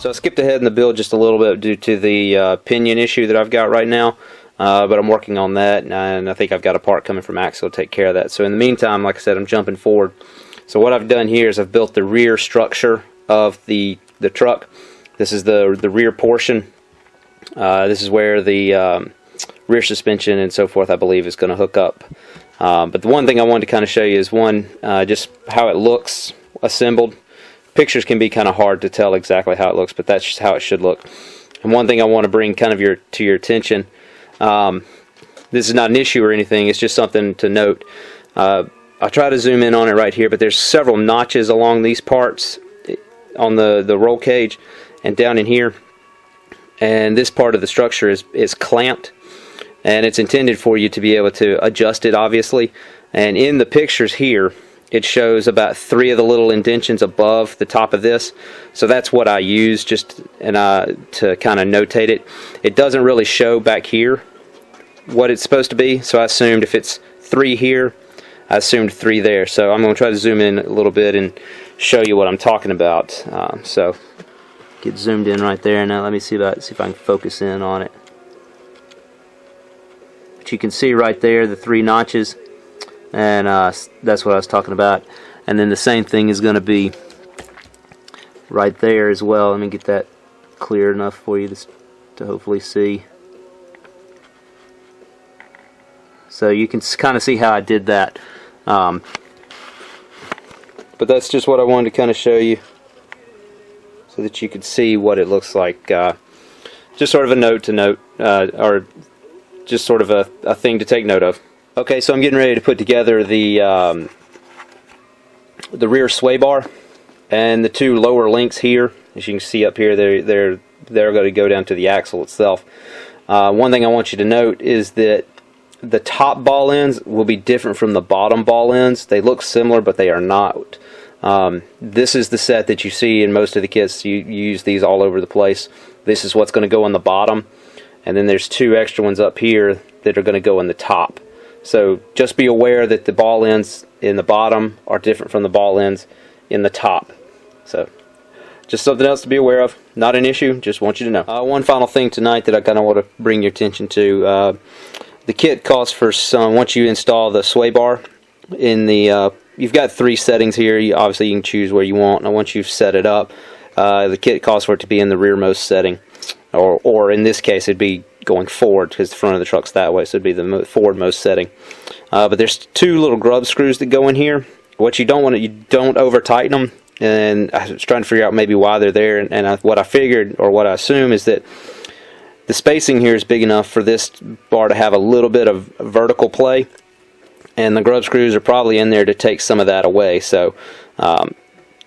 So I skipped ahead in the build just a little bit due to the pinion issue that I've got right now, but I'm working on that, and I think I've got a part coming from Axel to take care of that. So in the meantime, like I said, I'm jumping forward. So what I've done here is I've built the rear structure of the truck. This is the rear portion. This is where the rear suspension and so forth, I believe, is going to hook up. But the one thing I wanted to kind of show you is just how it looks assembled. Pictures can be kind of hard to tell exactly how it looks, but that's just how it should look. And one thing I want to bring kind of to your attention, this is not an issue or anything, it's just something to note. I'll try to zoom in on it right here, but there's several notches along these parts on the roll cage and down in here. And this part of the structure is clamped, and it's intended for you to be able to adjust it, obviously. And in the pictures here, it shows about 3 of the little indentions above the top of this. So that's what I use to kind of notate it. It doesn't really show back here what it's supposed to be, so I assumed if it's 3 here, I assumed 3 there. So I'm going to try to zoom in a little bit and show you what I'm talking about. So get zoomed in right there. Now let me see if I can focus in on it. But you can see right there the 3 notches. And that's what I was talking about. And then the same thing is going to be right there as well. Let me get that clear enough for you to hopefully see. So you can kind of see how I did that. But that's just what I wanted to kind of show you, so that you could see what it looks like. Just sort of a note to note, or just sort of a thing to take note of. Okay, so I'm getting ready to put together the rear sway bar and the 2 lower links here. As you can see up here, they're going to go down to the axle itself. One thing I want you to note is that the top ball ends will be different from the bottom ball ends. They look similar, but they are not. This is the set that you see in most of the kits. You use these all over the place. This is what's going to go on the bottom, and then there's 2 extra ones up here that are going to go in the top. So just be aware that the ball ends in the bottom are different from the ball ends in the top. So just something else to be aware of. Not an issue, just want you to know. One final thing tonight that I kind of want to bring your attention to. The kit costs for some, once you install the sway bar, you've got 3 settings here. Obviously you can choose where you want. Now once you've set it up, the kit calls for it to be in the rearmost setting. Or in this case it'd be going forward, because the front of the truck's that way, so it'd be the forwardmost setting. But there's 2 little grub screws that go in here. What you don't want to, you don't over tighten them, and I was trying to figure out maybe why they're there, and what I figured, or what I assume, is that the spacing here is big enough for this bar to have a little bit of vertical play, and the grub screws are probably in there to take some of that away. So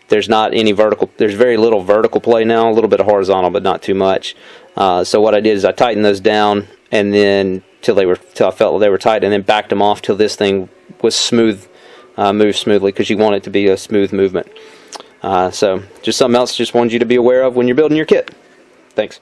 there's very little vertical play now, a little bit of horizontal, but not too much. So what I did is I tightened those down, and then till I felt they were tight, and then backed them off till this thing was smooth, moved smoothly, because you want it to be a smooth movement. So just something else just wanted you to be aware of when you're building your kit. Thanks.